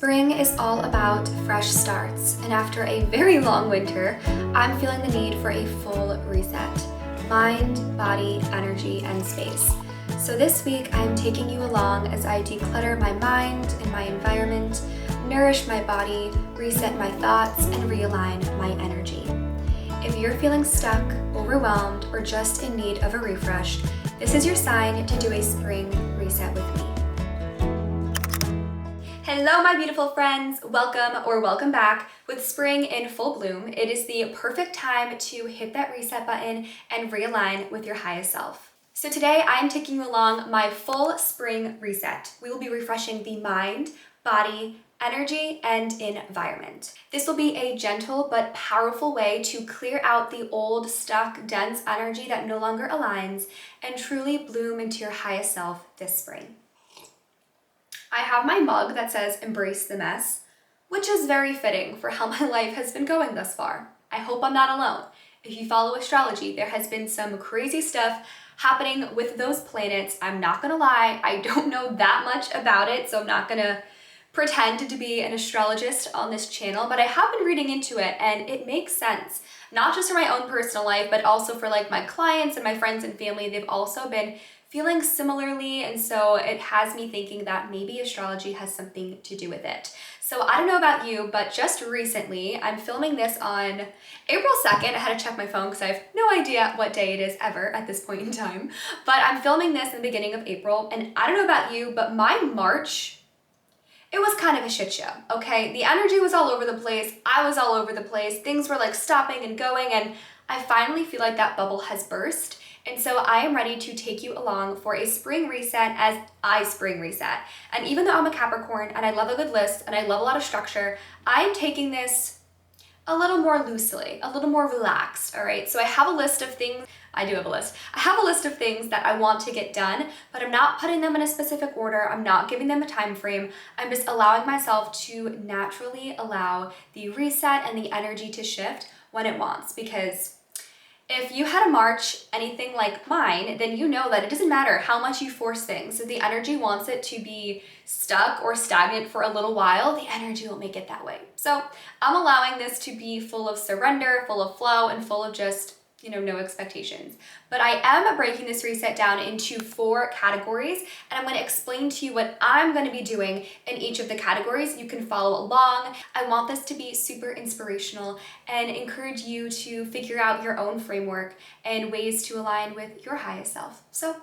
Spring is all about fresh starts, and after a very long winter, I'm feeling the need for a full reset. Mind, body, energy, and space. So this week, I'm taking you along as I declutter my mind and my environment, nourish my body, reset my thoughts, and realign my energy. If you're feeling stuck, overwhelmed, or just in need of a refresh, this is your sign to do a spring reset with me. Hello, my beautiful friends. Welcome back. With spring in full bloom, it is the perfect time to hit that reset button and realign with your highest self. So today I'm taking you along my full spring reset. We will be refreshing the mind, body, energy, and environment. This will be a gentle but powerful way to clear out the old, stuck, dense energy that no longer aligns and truly bloom into your highest self this spring. I have my mug that says "Embrace the Mess," which is very fitting for how my life has been going thus far. I hope I'm not alone. If you follow astrology, there has been some crazy stuff happening with those planets. I'm not gonna lie, I don't know that much about it, so I'm not gonna pretend to be an astrologist on this channel, but I have been reading into it and it makes sense. Not just for my own personal life, but also for like my clients and my friends and family. They've also been feeling similarly, and so it has me thinking that maybe astrology has something to do with it. So I don't know about you, but just recently, I'm filming this on April 2nd. I had to check my phone because I have no idea what day it is ever at this point in time. But I'm filming this in the beginning of April, and I don't know about you, but my March, it was kind of a shit show, okay? The energy was all over the place. I was all over the place. Things were like stopping and going, and I finally feel like that bubble has burst. And so I am ready to take you along for a spring reset as I spring reset. And even though I'm a Capricorn and I love a good list and I love a lot of structure, I'm taking this a little more loosely, a little more relaxed, all right? So I have a list of things. I do have a list. I have a list of things that I want to get done, but I'm not putting them in a specific order. I'm not giving them a time frame. I'm just allowing myself to naturally allow the reset and the energy to shift when it wants, because if you had a March anything like mine, then you know that it doesn't matter how much you force things. If the energy wants it to be stuck or stagnant for a little while, the energy will make it that way. So I'm allowing this to be full of surrender, full of flow, and full of just, no expectations. But I am breaking this reset down into 4 categories, and I'm going to explain to you what I'm going to be doing in each of the categories. You can follow along. I want this to be super inspirational and encourage you to figure out your own framework and ways to align with your highest self. So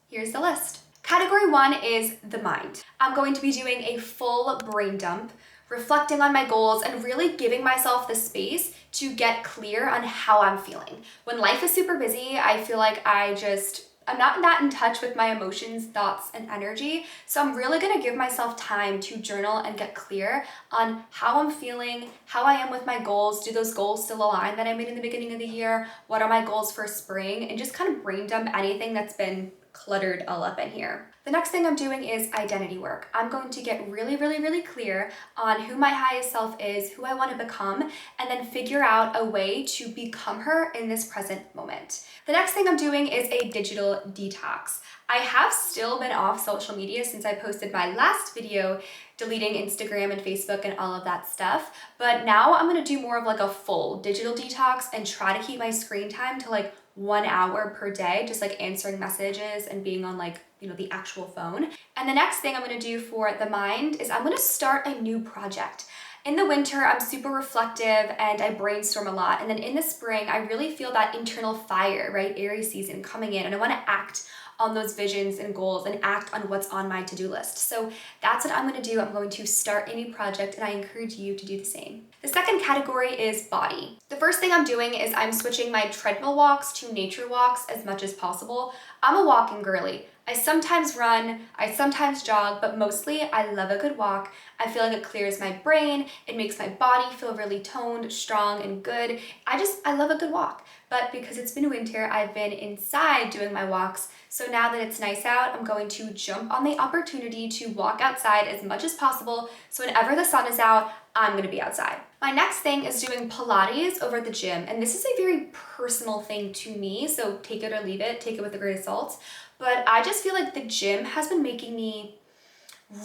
here's the list. Category 1 is the mind. I'm going to be doing a full brain dump, reflecting on my goals and really giving myself the space to get clear on how I'm feeling. When life is super busy, I feel like I'm not in touch with my emotions, thoughts, and energy. So I'm really gonna give myself time to journal and get clear on how I'm feeling, how I am with my goals. Do those goals still align that I made in the beginning of the year? What are my goals for spring? And just kind of brain dump anything that's been cluttered all up in here. The next thing I'm doing is identity work. I'm going to get really, really, really clear on who my highest self is, who I want to become, and then figure out a way to become her in this present moment. The next thing I'm doing is a digital detox. I have still been off social media since I posted my last video deleting Instagram and Facebook and all of that stuff, but now I'm going to do more of like a full digital detox and try to keep my screen time to like 1 hour per day, just like answering messages and being on like, the actual phone. And the next thing I'm going to do for the mind is I'm going to start a new project. In the winter, I'm super reflective and I brainstorm a lot. And then in the spring, I really feel that internal fire, right? Aries season coming in, and I want to act on those visions and goals and act on what's on my to-do list. So that's what I'm going to do. I'm going to start a new project, and I encourage you to do the same. The second category is body. The first thing I'm doing is I'm switching my treadmill walks to nature walks as much as possible. I'm a walking girly. I sometimes run, I sometimes jog, but mostly I love a good walk. I feel like it clears my brain, it makes my body feel really toned, strong, and good. I love a good walk. But because it's been winter, I've been inside doing my walks. So now that it's nice out, I'm going to jump on the opportunity to walk outside as much as possible. So whenever the sun is out, I'm gonna be outside. My next thing is doing Pilates over at the gym. And this is a very personal thing to me, so take it or leave it, take it with a grain of salt. But I just feel like the gym has been making me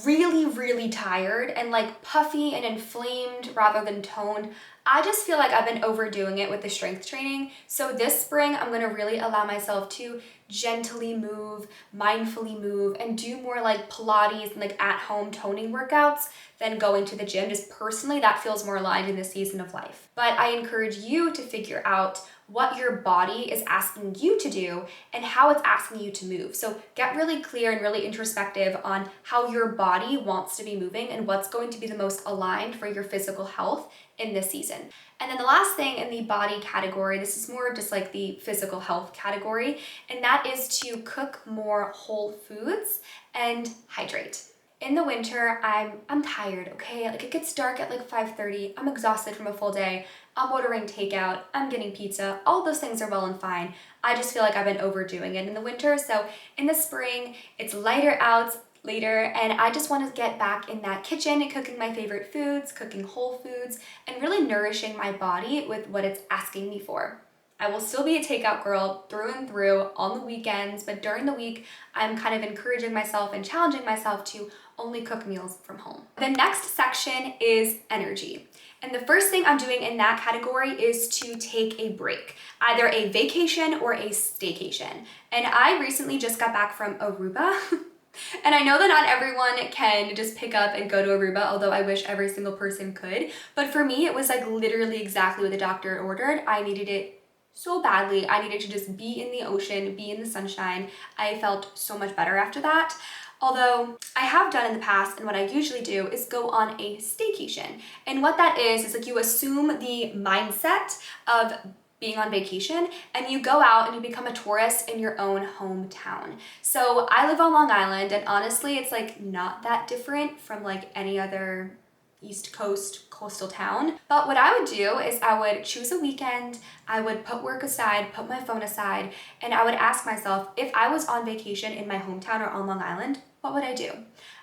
really, really tired and like puffy and inflamed rather than toned. I just feel like I've been overdoing it with the strength training. So this spring, I'm gonna really allow myself to gently move, mindfully move, and do more like Pilates and like at-home toning workouts than going to the gym. Just personally, that feels more aligned in this season of life. But I encourage you to figure out what your body is asking you to do and how it's asking you to move. So get really clear and really introspective on how your body wants to be moving and what's going to be the most aligned for your physical health in this season. And then the last thing in the body category, this is more of just like the physical health category, and that is to cook more whole foods and hydrate. In the winter, I'm tired, okay? Like it gets dark at like 5:30. I'm exhausted from a full day. I'm ordering takeout. I'm getting pizza. All those things are well and fine. I just feel like I've been overdoing it in the winter. So in the spring, it's lighter out later, and I just want to get back in that kitchen, cooking my favorite foods, cooking whole foods, and really nourishing my body with what it's asking me for. I will still be a takeout girl through and through on the weekends, but during the week, I'm kind of encouraging myself and challenging myself to only cook meals from home. The next section is energy. And the first thing I'm doing in that category is to take a break, either a vacation or a staycation. And I recently just got back from Aruba. And I know that not everyone can just pick up and go to Aruba, although I wish every single person could. But for me, it was like literally exactly what the doctor ordered. I needed it so badly. I needed to just be in the ocean, be in the sunshine. I felt so much better after that. Although I have done in the past, and what I usually do is go on a staycation. And what that is like you assume the mindset of being on vacation and you go out and you become a tourist in your own hometown. So I live on Long Island, and honestly, it's like not that different from like any other East Coast coastal town. But what I would do is I would choose a weekend, I would put work aside, put my phone aside, and I would ask myself, if I was on vacation in my hometown or on Long Island, what would I do?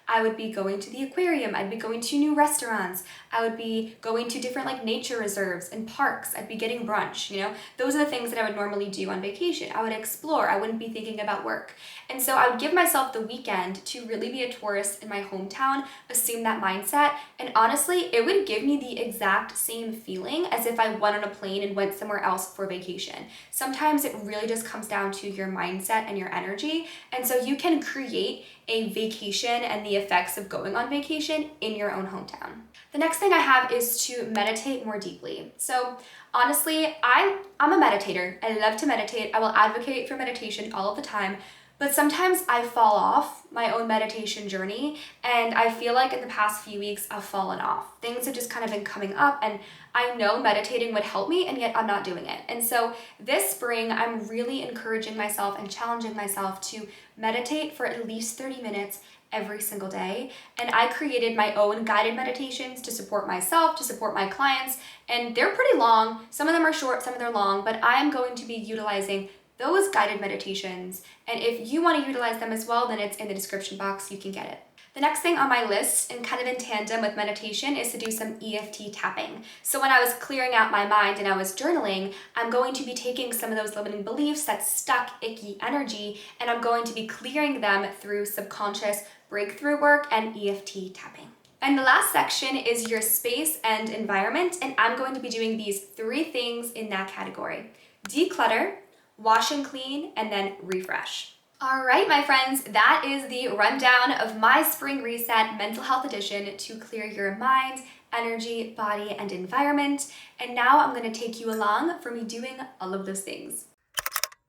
I would be going to the aquarium, I'd be going to new restaurants, I would be going to different like nature reserves and parks, I'd be getting brunch, you know? Those are the things that I would normally do on vacation. I would explore, I wouldn't be thinking about work. And so I would give myself the weekend to really be a tourist in my hometown, assume that mindset, and honestly, it would give me the exact same feeling as if I went on a plane and went somewhere else for vacation. Sometimes it really just comes down to your mindset and your energy, and so you can create a vacation and the effects of going on vacation in your own hometown. The next thing I have is to meditate more deeply. So honestly, I'm a meditator. I love to meditate. I will advocate for meditation all of the time, but sometimes I fall off my own meditation journey, and I feel like in the past few weeks I've fallen off. Things have just kind of been coming up, and I know meditating would help me, and yet I'm not doing it. And so this spring, I'm really encouraging myself and challenging myself to meditate for at least 30 minutes every single day. And I created my own guided meditations to support myself, to support my clients, and they're pretty long. Some of them are short, some of them are long, but I'm going to be utilizing those guided meditations. And if you want to utilize them as well, then it's in the description box, you can get it. The next thing on my list, and kind of in tandem with meditation, is to do some EFT tapping. So when I was clearing out my mind and I was journaling, I'm going to be taking some of those limiting beliefs, that stuck, icky energy, and I'm going to be clearing them through subconscious breakthrough work and EFT tapping. And the last section is your space and environment, and I'm going to be doing these 3 things in that category: declutter, wash and clean, and then refresh. All right, my friends, that is the rundown of my Spring Reset Mental Health Edition to clear your mind, energy, body, and environment. And now I'm going to take you along for me doing all of those things.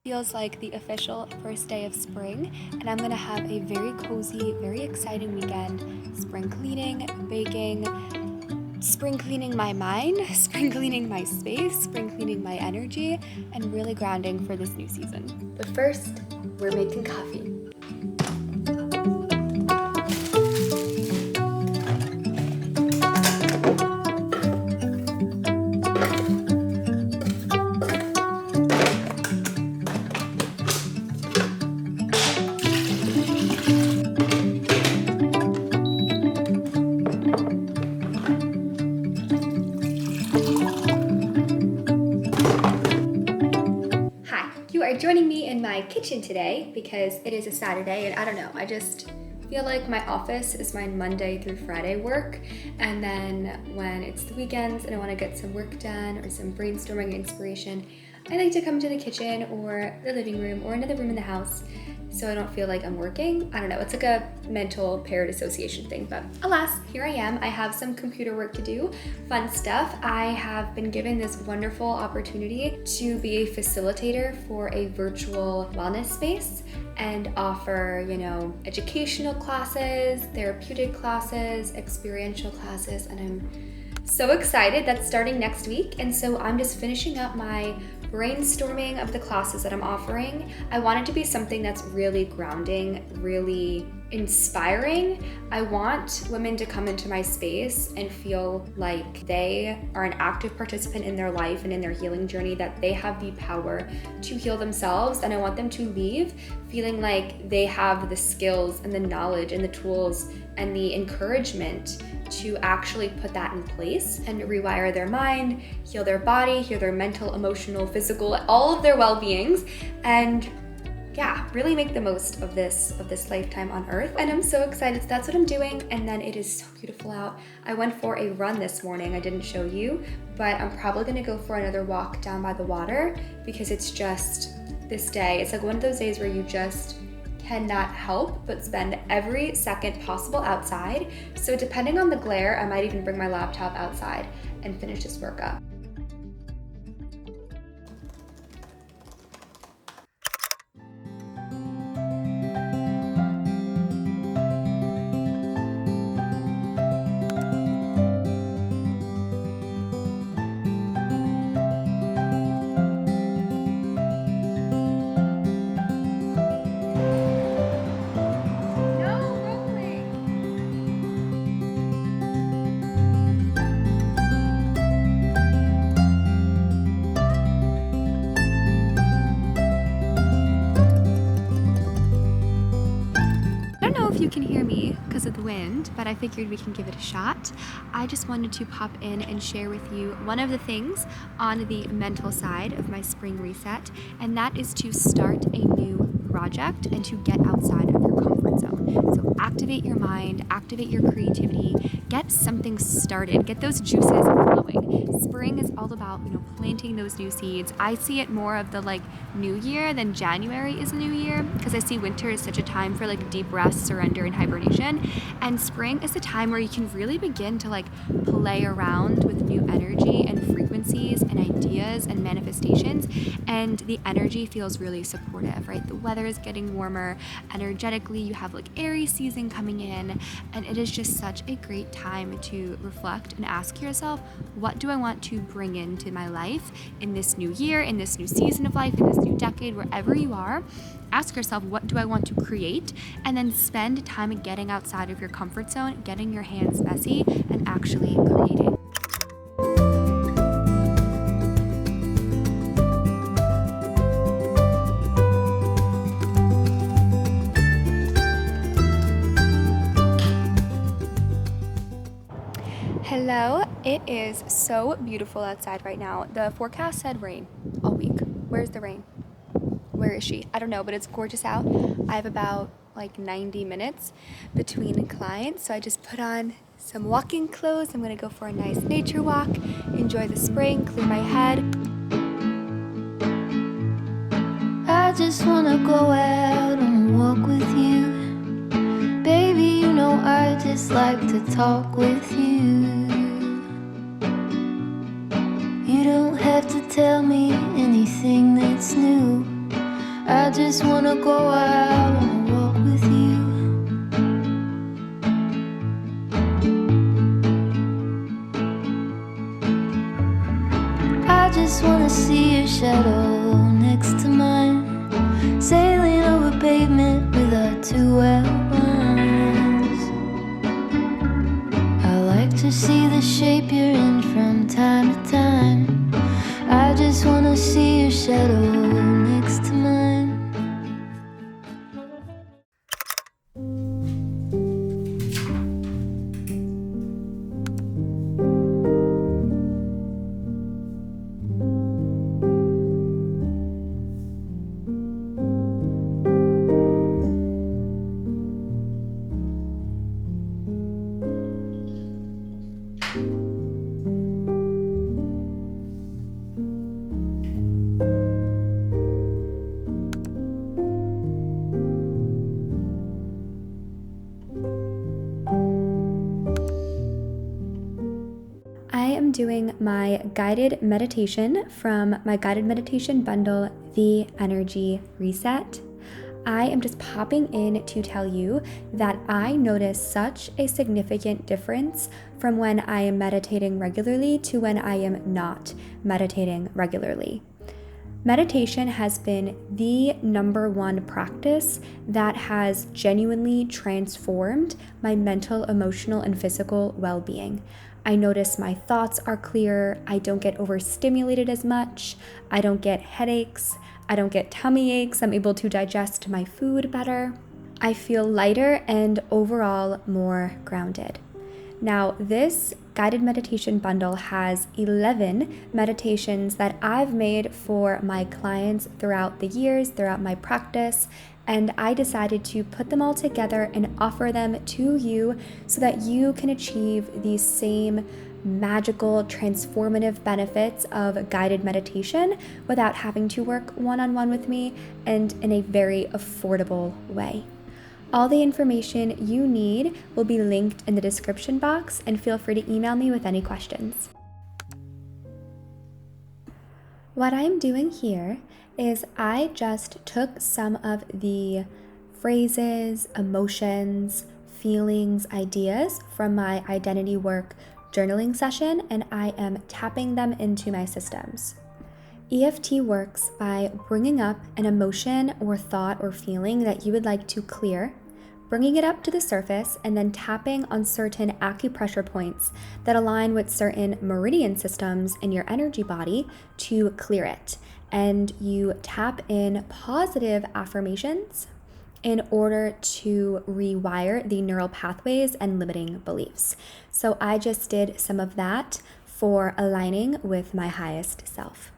Feels like the official first day of spring, and I'm going to have a very cozy, very exciting weekend. Spring cleaning, baking, spring cleaning my mind, spring cleaning my space, spring cleaning my energy, and really grounding for this new season. But first, we're making coffee. Joining me in my kitchen today because it is a Saturday, and I don't know, I just feel like my office is my Monday through Friday work, and then when it's the weekends and I want to get some work done or some brainstorming inspiration, I like to come to the kitchen or the living room or another room in the house so I don't feel like I'm working. I don't know, it's like a mental paired association thing, but alas, here I am. I have some computer work to do, fun stuff. I have been given this wonderful opportunity to be a facilitator for a virtual wellness space and offer, educational classes, therapeutic classes, experiential classes, and I'm so excited. That's starting next week, and so I'm just finishing up my brainstorming of the classes that I'm offering. I want it to be something that's really grounding, really inspiring. I want women to come into my space and feel like they are an active participant in their life and in their healing journey, that they have the power to heal themselves. And I want them to leave feeling like they have the skills and the knowledge and the tools and the encouragement to actually put that in place and rewire their mind, heal their body, heal their mental, emotional, physical, all of their well-beings, and really make the most of this lifetime on earth. And I'm so excited. So that's what I'm doing. And then it is so beautiful out. I went for a run this morning. I didn't show you, but I'm probably gonna go for another walk down by the water because it's just this day. It's like one of those days where you just cannot help but spend every second possible outside. So depending on the glare, I might even bring my laptop outside and finish this workout. You can hear me because of the wind, but I figured we can give it a shot. I just wanted to pop in and share with you one of the things on the mental side of my spring reset, and that is to start a new project and to get outside of your comfort zone. So activate your mind, activate your creativity, get something started, get those juices flowing. Spring is all about, planting those new seeds. I see it more of the new year than January is a new year, because I see winter is such a time for deep rest, surrender, and hibernation. And spring is the time where you can really begin to play around with new energy and frequencies and ideas and manifestations. And the energy feels really supportive, right? The weather is getting warmer. Energetically, you have Aries season coming in, and it is just such a great time to reflect and ask yourself, what do I want to bring into my life in this new year, in this new season of life, in this new decade, wherever you are? Ask yourself, what do I want to create? And then spend time getting outside of your comfort zone, getting your hands messy, and actually creating. Hello, it is so beautiful outside right now. The forecast said rain all week. Where's the rain? Where is she? I don't know, but it's gorgeous out. I have about 90 minutes between clients, so I just put on some walking clothes. I'm gonna go for a nice nature walk, enjoy the spring, clear my head. I just wanna go out on a walk with you. Baby, I just like to talk with you. You don't have to tell me anything that's new. I just wanna go out on a walk with you. I just wanna see your shadow next to mine, sailing over pavement with our two outlines. I like to see the shape you're in from time to time. I just wanna see your shadow next to mine. am doing my guided meditation from my guided meditation bundle, The Energy Reset. I am just popping in to tell you that I notice such a significant difference from when I am meditating regularly to when I am not meditating regularly. Meditation has been the number one practice that has genuinely transformed my mental, emotional, and physical well-being. I notice my thoughts are clearer. I don't get overstimulated as much. I don't get headaches. I don't get tummy aches. I'm able to digest my food better. I feel lighter and overall more grounded. Now, this guided meditation bundle has 11 meditations that I've made for my clients throughout the years, throughout my practice, and I decided to put them all together and offer them to you so that you can achieve these same magical, transformative benefits of guided meditation without having to work one-on-one with me and in a very affordable way. All the information you need will be linked in the description box, and feel free to email me with any questions. What I'm doing here is I just took some of the phrases, emotions, feelings, ideas from my identity work journaling session, and I am tapping them into my systems. EFT works by bringing up an emotion or thought or feeling that you would like to clear, bringing it up to the surface, and then tapping on certain acupressure points that align with certain meridian systems in your energy body to clear it. And you tap in positive affirmations in order to rewire the neural pathways and limiting beliefs. So I just did some of that for aligning with my highest self.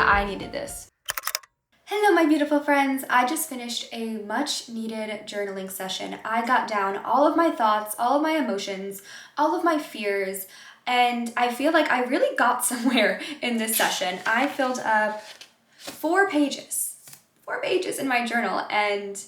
I needed this. Hello, my beautiful friends. I just finished a much needed journaling session. I got down all of my thoughts, all of my emotions, all of my fears, and I feel like I really got somewhere in this session. I filled up 4 pages in my journal, and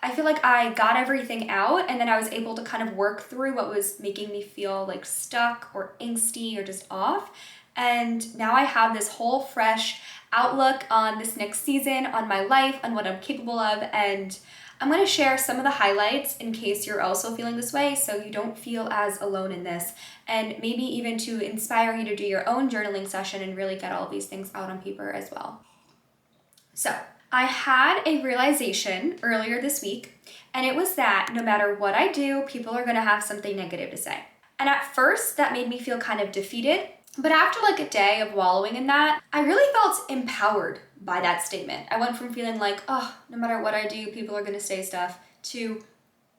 I feel like I got everything out, and then I was able to kind of work through what was making me feel like stuck or angsty or just off. And now I have this whole fresh outlook on this next season, on my life, on what I'm capable of, and I'm going to share some of the highlights in case you're also feeling this way, so you don't feel as alone in this, and maybe even to inspire you to do your own journaling session and really get all of these things out on paper as well. So, I had a realization earlier this week, and it was that no matter what I do, people are going to have something negative to say. And at first, that made me feel kind of defeated. But after like a day of wallowing in that, I really felt empowered by that statement. I went from feeling like, oh, no matter what I do, people are going to say stuff, to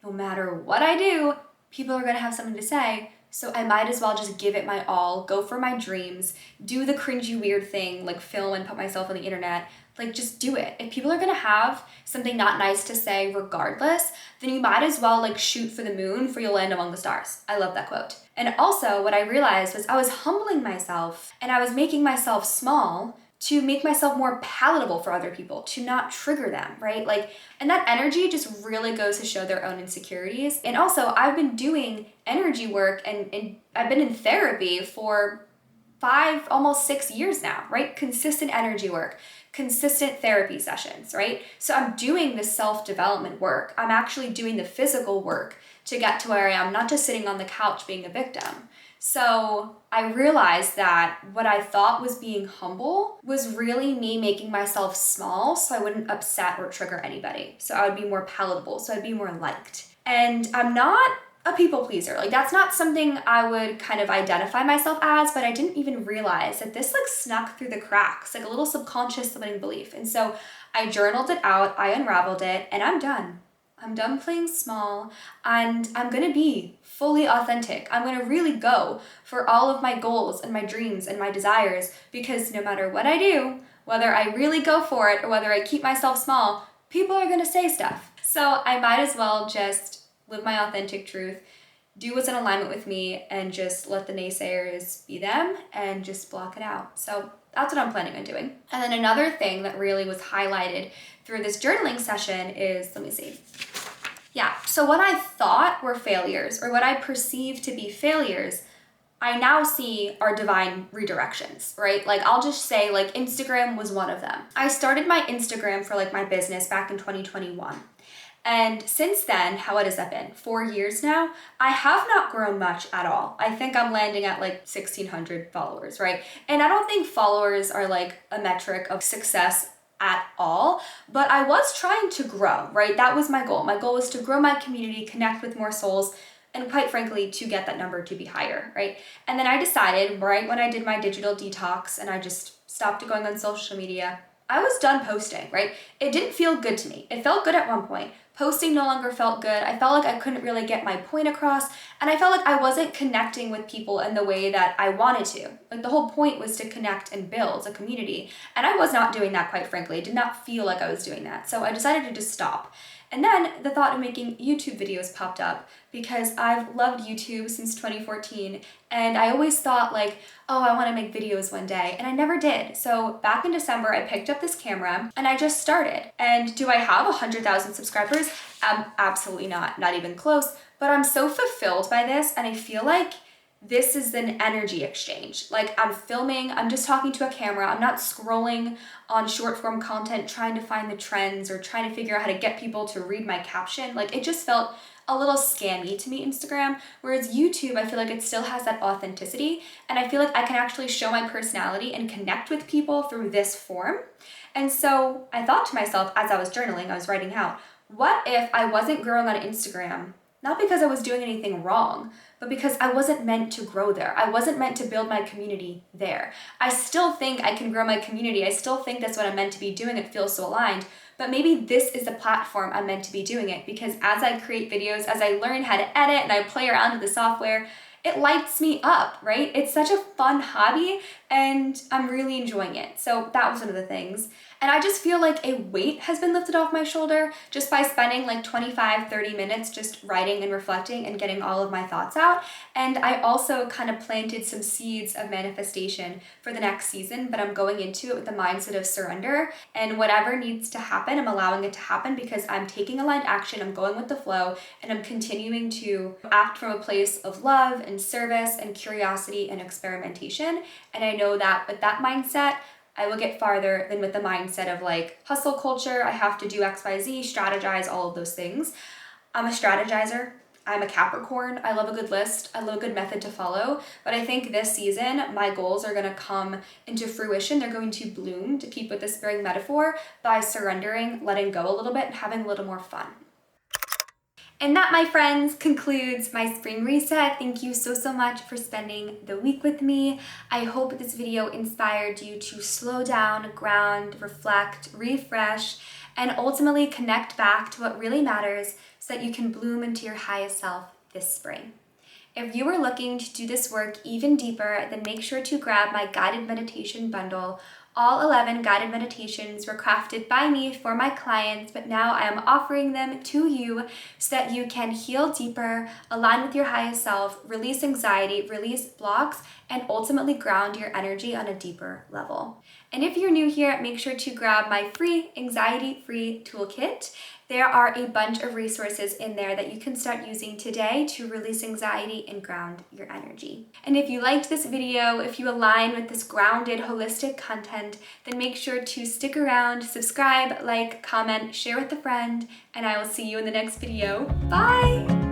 no matter what I do, people are going to have something to say. So I might as well just give it my all, go for my dreams, do the cringy weird thing, like film and put myself on the internet. Like, just do it. If people are gonna have something not nice to say regardless, then you might as well like shoot for the moon, for you'll land among the stars. I love that quote. And also what I realized was I was humbling myself and I was making myself small to make myself more palatable for other people, to not trigger them, right? Like, and that energy just really goes to show their own insecurities. And also I've been doing energy work and I've been in therapy for 5, almost 6 years now, right? Consistent energy work, consistent therapy sessions, right? So I'm doing the self-development work. I'm actually doing the physical work to get to where I am, not just sitting on the couch being a victim. So I realized that what I thought was being humble was really me making myself small so I wouldn't upset or trigger anybody. So I would be more palatable, so I'd be more liked. And I'm not a people pleaser. Like, that's not something I would kind of identify myself as, but I didn't even realize that this like snuck through the cracks, like a little subconscious limiting belief. And so I journaled it out, I unraveled it, and I'm done. I'm done playing small, and I'm gonna be fully authentic. I'm gonna really go for all of my goals and my dreams and my desires, because no matter what I do, whether I really go for it or whether I keep myself small, people are gonna say stuff. So I might as well just live my authentic truth, do what's in alignment with me, and just let the naysayers be them and just block it out. So that's what I'm planning on doing. And then another thing that really was highlighted through this journaling session is, let me see. Yeah, so what I thought were failures, or what I perceived to be failures, I now see are divine redirections, right? Like, I'll just say like Instagram was one of them. I started my Instagram for like my business back in 2021. And since then, how has that been? 4 years now? I have not grown much at all. I think I'm landing at like 1,600 followers, right? And I don't think followers are like a metric of success at all, but I was trying to grow, right? That was my goal. My goal was to grow my community, connect with more souls, and quite frankly, to get that number to be higher, right? And then I decided right when I did my digital detox and I just stopped going on social media, I was done posting, right? It didn't feel good to me. It felt good at one point. Posting no longer felt good. I felt like I couldn't really get my point across, and I felt like I wasn't connecting with people in the way that I wanted to. Like, the whole point was to connect and build a community, and I was not doing that, quite frankly. I did not feel like I was doing that, so I decided to just stop. And then the thought of making YouTube videos popped up, because I've loved YouTube since 2014, and I always thought like, oh, I want to make videos one day, and I never did. So back in December, I picked up this camera and I just started. And do I have 100,000 subscribers? Absolutely not even close, but I'm so fulfilled by this, and I feel like this is an energy exchange. Like, I'm filming, I'm just talking to a camera, I'm not scrolling on short form content trying to find the trends or trying to figure out how to get people to read my caption. Like, it just felt a little scammy to me, Instagram, whereas YouTube, I feel like it still has that authenticity, and I feel like I can actually show my personality and connect with people through this form. And so I thought to myself, as I was journaling, I was writing out, what if I wasn't growing on Instagram, not because I was doing anything wrong, but because I wasn't meant to grow there. I wasn't meant to build my community there. I still think I can grow my community. I still think that's what I'm meant to be doing. It feels so aligned. But maybe this is the platform I'm meant to be doing it, because as I create videos, as I learn how to edit and I play around with the software, it lights me up, right? It's such a fun hobby and I'm really enjoying it. So that was one of the things. And I just feel like a weight has been lifted off my shoulder just by spending like 25, 30 minutes just writing and reflecting and getting all of my thoughts out. And I also kind of planted some seeds of manifestation for the next season, but I'm going into it with the mindset of surrender, and whatever needs to happen, I'm allowing it to happen, because I'm taking aligned action, I'm going with the flow, and I'm continuing to act from a place of love and service and curiosity and experimentation. And I know that with that mindset, I will get farther than with the mindset of like hustle culture. I have to do XYZ, strategize, all of those things. I'm a strategizer. I'm a Capricorn. I love a good list. I love a good method to follow. But I think this season, my goals are going to come into fruition. They're going to bloom, to keep with the spring metaphor, by surrendering, letting go a little bit, and having a little more fun. And that, my friends, concludes my spring reset. Thank you so much for spending the week with me. I hope this video inspired you to slow down, ground, reflect, refresh, and ultimately connect back to what really matters so that you can bloom into your highest self this spring. If you are looking to do this work even deeper, then make sure to grab my guided meditation bundle. All 11 guided meditations were crafted by me for my clients, but now I am offering them to you so that you can heal deeper, align with your highest self, release anxiety, release blocks, and ultimately ground your energy on a deeper level. And if you're new here, make sure to grab my free anxiety-free toolkit. There are a bunch of resources in there that you can start using today to release anxiety and ground your energy. And if you liked this video, if you align with this grounded, holistic content, then make sure to stick around, subscribe, like, comment, share with a friend, and I will see you in the next video. Bye!